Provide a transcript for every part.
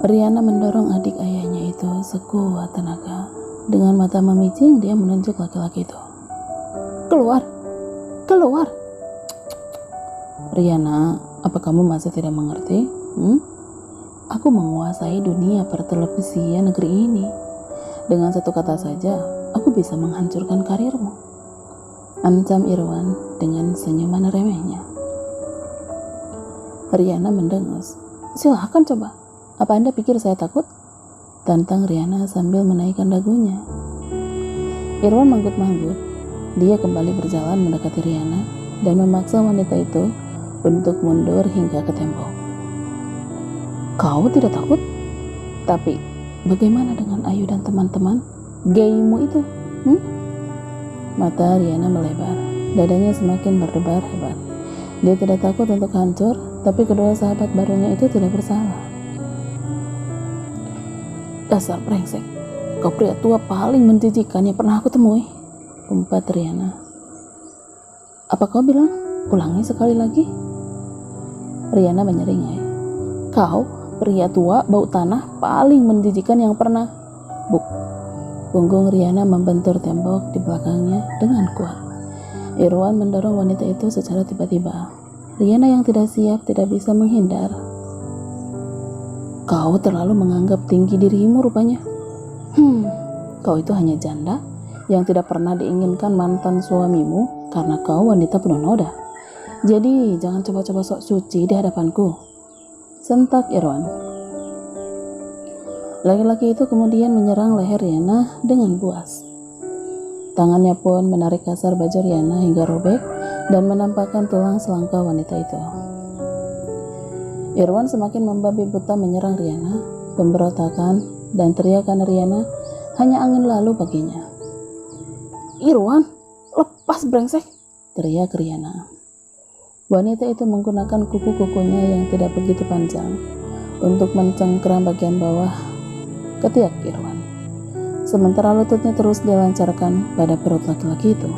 Riana mendorong adik ayahnya itu sekuat tenaga. Dengan mata memicing, dia menunjuk laki-laki itu. Keluar! Keluar! Riana, apa kamu masih tidak mengerti? Aku menguasai dunia pertelevisian negeri ini. Dengan satu kata saja, aku bisa menghancurkan karirmu. Ancam Irwan dengan senyuman remehnya. Riana mendengus. Silahkan coba. Apa Anda pikir saya takut? Tantang Riana sambil menaikkan dagunya. Irwan manggut-manggut. Dia kembali berjalan mendekati Riana dan memaksa wanita itu untuk mundur hingga ke tembok. Kau tidak takut? Tapi bagaimana dengan Ayu dan teman-teman gaymu itu? Mata Riana melebar. Dadanya semakin berdebar hebat. Dia tidak takut untuk hancur, tapi kedua sahabat barunya itu tidak bersalah. Dasar brengsek, kau pria tua paling menjijikan yang pernah aku temui, umpat Riana. Apa kau bilang? Ulangi sekali lagi. Riana menyeringai. Kau, pria tua bau tanah paling menjijikan yang pernah. Buk. Punggung Riana membentur tembok di belakangnya dengan kuat. Irwan mendorong wanita itu secara tiba-tiba. Riana yang tidak siap tidak bisa menghindar. Kau terlalu menganggap tinggi dirimu rupanya. Kau itu hanya janda yang tidak pernah diinginkan mantan suamimu karena kau wanita penuh noda. Jadi jangan coba-coba sok suci di hadapanku. Sentak Irwan. Laki-laki itu kemudian menyerang leher Riana dengan buas. Tangannya pun menarik kasar baju Riana hingga robek dan menampakkan tulang selangka wanita itu. Irwan semakin membabi buta menyerang Riana. Pemberontakan dan teriakan Riana hanya angin lalu baginya. Irwan, lepas brengsek, teriak Riana. Wanita itu menggunakan kuku-kukunya yang tidak begitu panjang untuk mencengkeram bagian bawah ketiak Irwan. Sementara lututnya terus dilancarkan pada perut laki-laki itu.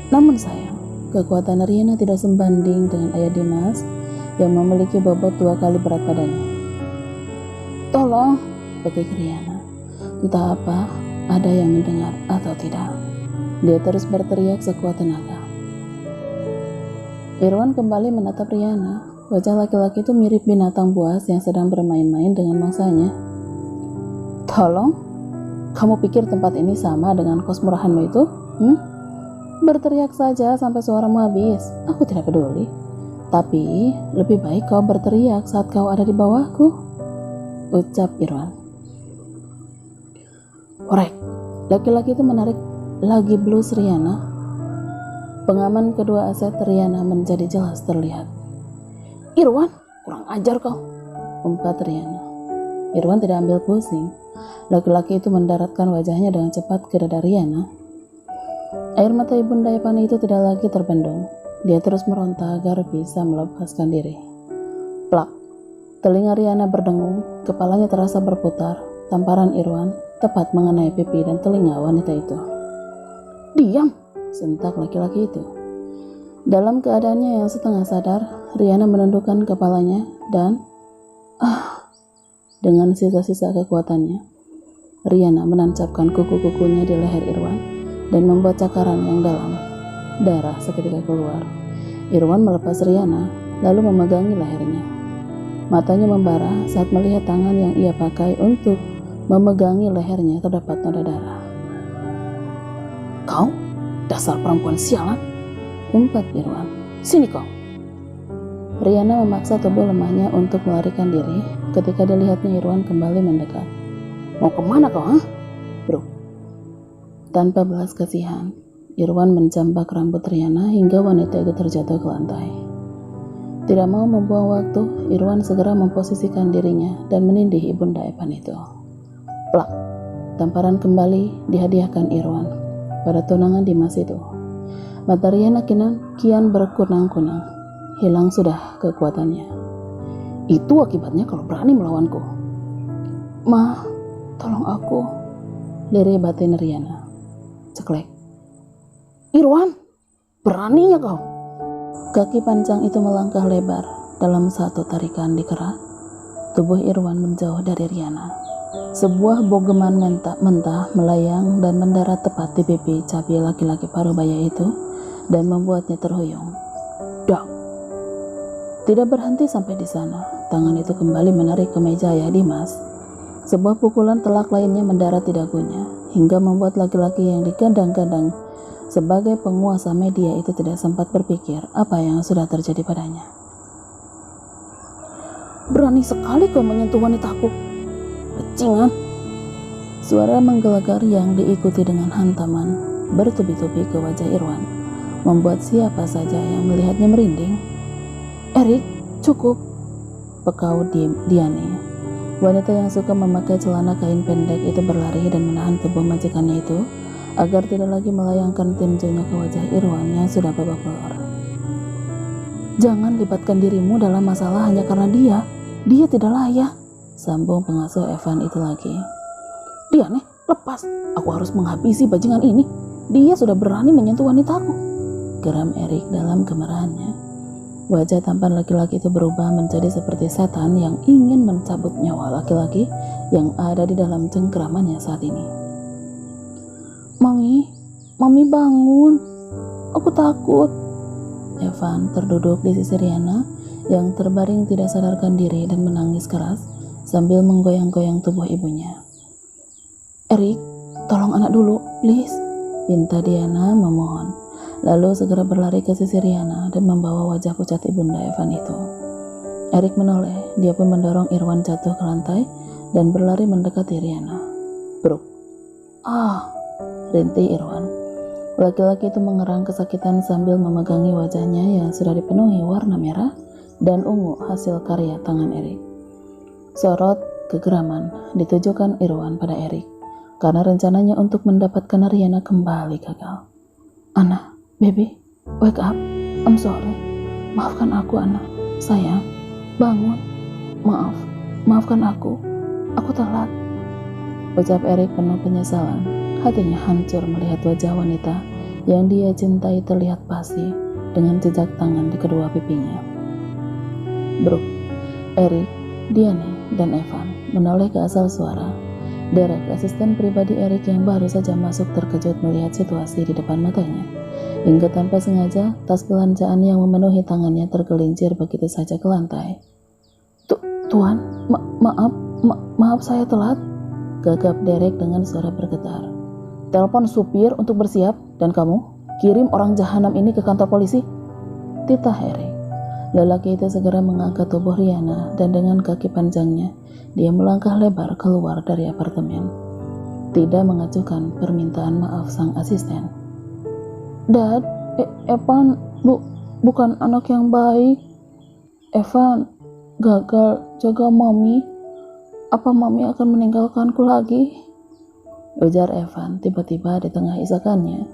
Namun sayang, kekuatan Riana tidak sebanding dengan ayah Dimas yang memiliki bobot 2 kali berat badannya. Tolong, bekik Riana. Entah apa, ada yang mendengar atau tidak. Dia terus berteriak sekuat tenaga. Irwan kembali menatap Riana. Wajah laki-laki itu mirip binatang buas yang sedang bermain-main dengan mangsanya. Tolong, kamu pikir tempat ini sama dengan kos murahanmu itu? Berteriak saja sampai suaramu habis. Aku tidak peduli. Tapi lebih baik kau berteriak saat kau ada di bawahku, ucap Irwan. Orek, laki-laki itu menarik lagi blus Riana. Pengaman kedua aset Riana menjadi jelas terlihat. Irwan, kurang ajar kau, umpat Riana. Irwan tidak ambil pusing. Laki-laki itu mendaratkan wajahnya dengan cepat ke dada Riana. Air mata ibunda Epani itu tidak lagi terbendung. Dia terus meronta agar bisa melepaskan diri. Plak, telinga Riana berdengung, kepalanya terasa berputar. Tamparan Irwan tepat mengenai pipi dan telinga wanita itu. Diam, sentak laki-laki itu. Dalam keadaannya yang setengah sadar, Riana menundukkan kepalanya dan dengan sisa-sisa kekuatannya, Riana menancapkan kuku-kukunya di leher Irwan dan membuat cakaran yang dalam. Darah seketika keluar. Irwan melepas Riana, lalu memegangi lehernya. Matanya membara saat melihat tangan yang ia pakai untuk memegangi lehernya terdapat noda darah. Kau, dasar perempuan sialan, umpat Irwan. Sini kau. Riana memaksa tubuh lemahnya untuk melarikan diri ketika dilihatnya Irwan kembali mendekat. Mau kemana kau, bro? Tanpa belas kasihan, Irwan menjambak rambut Riana hingga wanita itu terjatuh ke lantai. Tidak mau membuang waktu, Irwan segera memposisikan dirinya dan menindih ibunda Epan itu. Plak, tamparan kembali dihadiahkan Irwan pada tunangan Dimas itu. Mata Riana kian berkunang-kunang, hilang sudah kekuatannya. Itu akibatnya kalau berani melawanku. Ma, tolong aku, lirih batin Riana. Ceklek. Irwan, beraninya kau. Kaki panjang itu melangkah lebar dalam satu tarikan dikerak. Tubuh Irwan menjauh dari Riana. Sebuah bogeman mentah melayang dan mendarat tepat di pipi cabi laki-laki parubaya itu dan membuatnya terhuyung. Dak! Tidak berhenti sampai di sana. Tangan itu kembali menarik kemeja Ayah Dimas. Sebuah pukulan telak lainnya mendarat di dagunya, hingga membuat laki-laki yang digadang-gadang sebagai penguasa media itu tidak sempat berpikir apa yang sudah terjadi padanya. Berani sekali kau menyentuh wanitaku, bajingan! Suara menggelegar yang diikuti dengan hantaman bertubi-tubi ke wajah Irwan membuat siapa saja yang melihatnya merinding. Erik, cukup, pekau Diane. Wanita yang suka memakai celana kain pendek itu berlari dan menahan tubuh majikannya itu agar tidak lagi melayangkan tinjunya ke wajah Irwan yang sudah babak belur. Jangan libatkan dirimu dalam masalah hanya karena dia tidak layak, sambung pengasuh Evan itu lagi. Diane, lepas, aku harus menghabisi bajingan ini. Dia sudah berani menyentuh wanitaku, geram Erik dalam kemarahannya. Wajah tampan laki-laki itu berubah menjadi seperti setan yang ingin mencabut nyawa laki-laki yang ada di dalam cengkeramannya saat ini. Mami bangun, aku takut. Evan terduduk di sisi Riana yang terbaring tidak sadarkan diri dan menangis keras sambil menggoyang-goyang tubuh ibunya. Erik, tolong anak dulu, please, pinta Diana memohon. Lalu segera berlari ke sisi Riana dan membawa wajah pucat ibunda Evan itu. Erik menoleh, dia pun mendorong Irwan jatuh ke lantai dan berlari mendekati Riana. Bruk! Rintih Irwan. Laki-laki itu mengerang kesakitan sambil memegangi wajahnya yang sudah dipenuhi warna merah dan ungu hasil karya tangan Erik. Sorot kegeraman ditujukan Irwan pada Erik karena rencananya untuk mendapatkan Riana kembali gagal. Ana, baby, wake up. I'm sorry. Maafkan aku, Ana. Sayang, bangun. Maafkan aku. Aku telat. Ucap Erik penuh penyesalan. Hatinya hancur melihat wajah wanita yang dia cintai terlihat pasi dengan jejak tangan di kedua pipinya. Brooke, Erik, Diane, dan Evan menoleh ke asal suara. Derek, asisten pribadi Erik yang baru saja masuk, terkejut melihat situasi di depan matanya. Hingga tanpa sengaja, tas belanjaan yang memenuhi tangannya tergelincir begitu saja ke lantai. Tuan, maaf saya telat, gagap Derek dengan suara bergetar. Telepon supir untuk bersiap, dan kamu kirim orang jahanam ini ke kantor polisi, titah Erik. Lelaki itu segera mengangkat tubuh Riana dan dengan kaki panjangnya dia melangkah lebar keluar dari apartemen, tidak mengajukan permintaan maaf sang asisten. Dad, Evan bukan anak yang baik. Evan gagal jaga Mami. Apa Mami akan meninggalkanku lagi? Ujar Evan tiba-tiba di tengah isakannya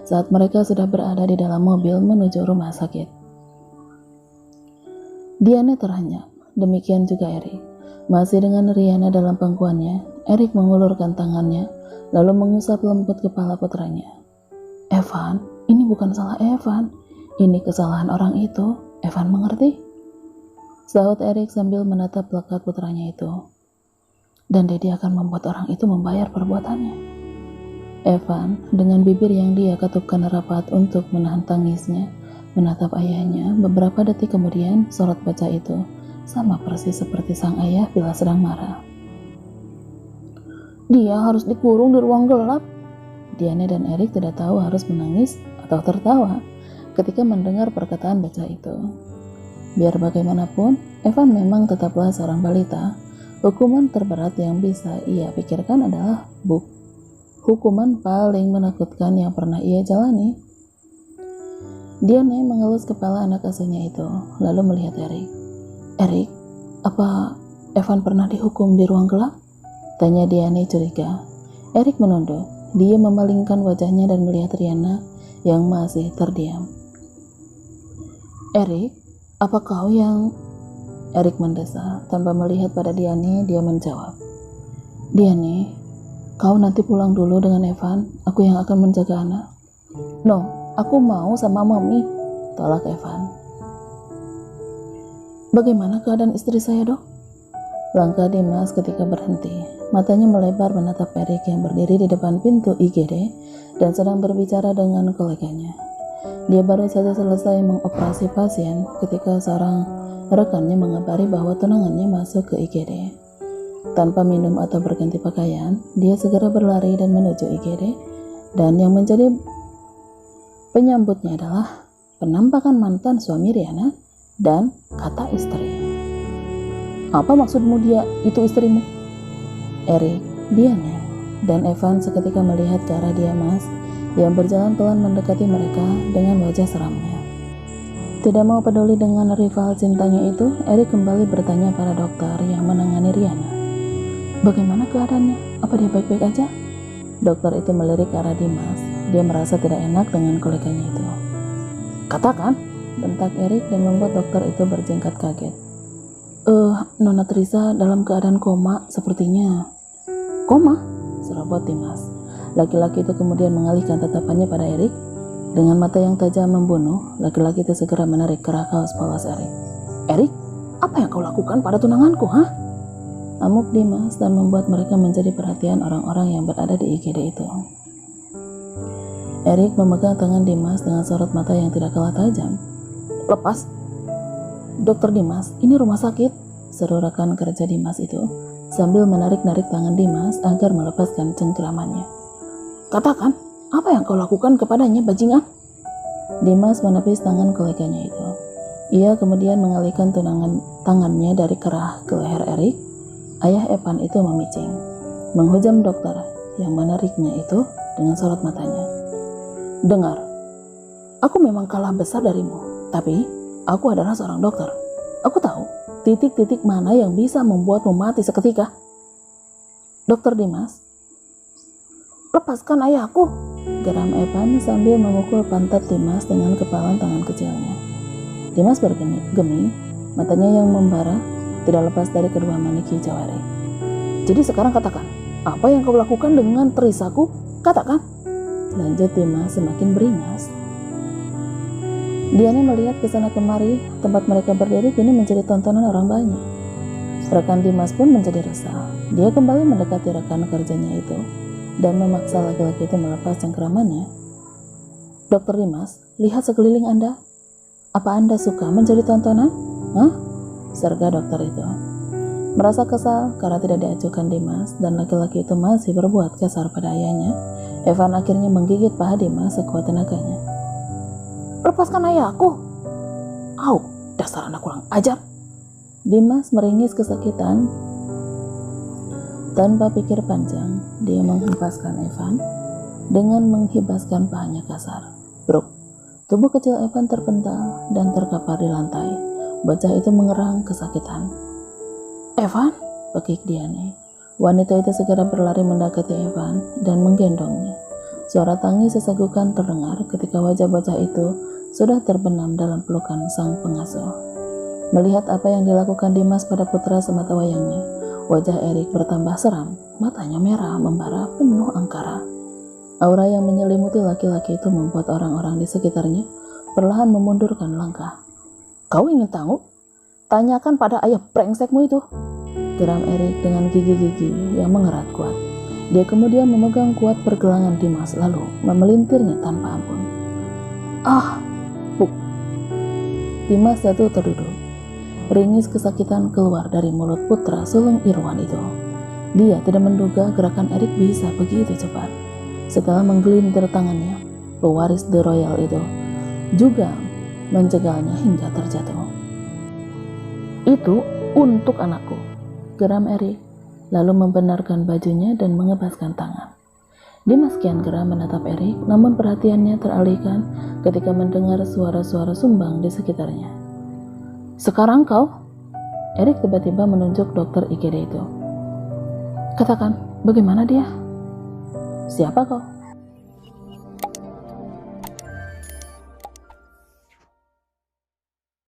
saat mereka sudah berada di dalam mobil menuju rumah sakit. Diane terhenyak, demikian juga Erik. Masih dengan Riana dalam pangkuannya, Erik mengulurkan tangannya lalu mengusap lembut kepala putranya. Evan, ini bukan salah Evan, ini kesalahan orang itu. Evan mengerti? Sahut Erik sambil menatap lekat putranya itu. Dan Daddy akan membuat orang itu membayar perbuatannya. Evan dengan bibir yang dia ketupkan rapat untuk menahan tangisnya menatap ayahnya. Beberapa detik kemudian sorot bocah itu sama persis seperti sang ayah bila sedang marah. Dia harus dikurung di ruang gelap. Diane dan Erik tidak tahu harus menangis atau tertawa ketika mendengar perkataan bocah itu. Biar bagaimanapun, Evan memang tetaplah seorang balita. Hukuman terberat yang bisa ia pikirkan adalah hukuman paling menakutkan yang pernah ia jalani. Diane mengelus kepala anak asuhnya itu, lalu melihat Erik. Erik, apa Evan pernah dihukum di ruang gelap? Tanya Diane curiga. Erik menunduk. Dia memalingkan wajahnya dan melihat Riana yang masih terdiam. Erik, apa kau yang... Erik mendesah. Tanpa melihat pada Diane, dia menjawab. Diane, kau nanti pulang dulu dengan Evan. Aku yang akan menjaga anak. No, aku mau sama Mami, tolak Evan. Bagaimana keadaan istri saya, Dok? Langkah Dimas ketika berhenti. Matanya melebar menatap Erik yang berdiri di depan pintu IGD dan sedang berbicara dengan koleganya. Dia baru saja selesai mengoperasi pasien ketika seorang rekannya mengabari bahwa tunangannya masuk ke IGD. Tanpa minum atau berganti pakaian, dia segera berlari dan menuju IGD, dan yang menjadi penyambutnya adalah penampakan mantan suami Riana dan kata istri. "Apa maksudmu dia itu istrimu?" Erik, Diana, dan Evan seketika melihat ke arah Dimas yang berjalan pelan mendekati mereka dengan wajah seramnya. Tidak mau peduli dengan rival cintanya itu, Erik kembali bertanya pada dokter yang menangani Riana. "Bagaimana keadaannya? Apa dia baik-baik aja?" Dokter itu melirik ke arah Dimas. Dia merasa tidak enak dengan koleganya itu. "Katakan," bentak Erik dan membuat dokter itu berjingkat kaget. Nona Trisa dalam keadaan koma sepertinya." "Koma?" serobot Dimas. Laki-laki itu kemudian mengalihkan tatapannya pada Erik. Dengan mata yang tajam membunuh, laki-laki itu segera menarik kerah kaos polos Erik. "Erik, apa yang kau lakukan pada tunanganku, hah?" Amuk Dimas dan membuat mereka menjadi perhatian orang-orang yang berada di IGD itu. Erik memegang tangan Dimas dengan sorot mata yang tidak kalah tajam. "Lepas!" "Dokter Dimas, ini rumah sakit," seru rekan kerja Dimas itu sambil menarik-narik tangan Dimas agar melepaskan cengkeramannya. "Katakan, apa yang kau lakukan kepadanya, bajingan?" Dimas menepis tangan koleganya itu. Ia kemudian mengalihkan tangannya dari kerah ke leher Erik. Ayah Evan itu memicing, menghujam dokter yang menariknya itu dengan sorot matanya. "Dengar, aku memang kalah besar darimu, tapi aku adalah seorang dokter. Aku tahu titik-titik mana yang bisa membuatmu mati seketika." "Dokter Dimas, lepaskan ayahku," geram Evan sambil memukul pantat Dimas dengan kepalan tangan kecilnya. Dimas bergeming, matanya yang membara tidak lepas dari kedua manik hijau Erik. "Jadi sekarang katakan, apa yang kau lakukan dengan Trisaku? Katakan," lanjut Dimas semakin beringas. Diana melihat ke sana kemari, tempat mereka berdiri kini menjadi tontonan orang banyak. Rekan Dimas pun menjadi resah. Dia kembali mendekati rekan kerjanya itu dan memaksa laki-laki itu melepas cengkeramannya. "Dokter Dimas, lihat sekeliling Anda. Apa Anda suka menjadi tontonan? Hah?" serga dokter itu. Merasa kesal karena tidak diajukan Dimas dan laki-laki itu masih berbuat kasar pada ayahnya, Evan akhirnya menggigit paha Dimas sekuat tenaganya. "Lepaskan ayahku!" "Au, dasar anak kurang ajar!" Dimas meringis kesakitan. Tanpa pikir panjang, dia menghempaskan Evan dengan menghibaskan pahanya kasar. Bruk, tubuh kecil Evan terpental dan terkapar di lantai. Bocah itu mengerang kesakitan. "Evan!" bekik Diane. Wanita itu segera berlari mendekati Evan dan menggendongnya. Suara tangis sesagukan terdengar ketika wajah bocah itu sudah terbenam dalam pelukan sang pengasuh. Melihat apa yang dilakukan Dimas pada putra sematawayangnya, wajah Erik bertambah seram, matanya merah membara penuh angkara. Aura yang menyelimuti laki-laki itu membuat orang-orang di sekitarnya perlahan memundurkan langkah. "Kau ingin tahu? Tanyakan pada ayah brengsekmu itu," geram Erik dengan gigi-gigi yang mengerat kuat. Dia kemudian memegang kuat pergelangan Dimas lalu memelintirnya tanpa ampun. "Ah!" Puk. Dimas jatuh terduduk. Ringis kesakitan keluar dari mulut putra sulung Irwan itu. Dia tidak menduga gerakan Erik bisa begitu cepat. Setelah menggelintir tangannya, pewaris The Royal itu juga menjegalnya hingga terjatuh. "Itu untuk anakku," geram Erik, lalu membenarkan bajunya dan mengebaskan tangan. Dimas kian geram menatap Erik, namun perhatiannya teralihkan ketika mendengar suara-suara sumbang di sekitarnya. "Sekarang kau?" Erik tiba-tiba menunjuk dokter IGD itu. "Katakan, bagaimana dia?" "Siapa kau?"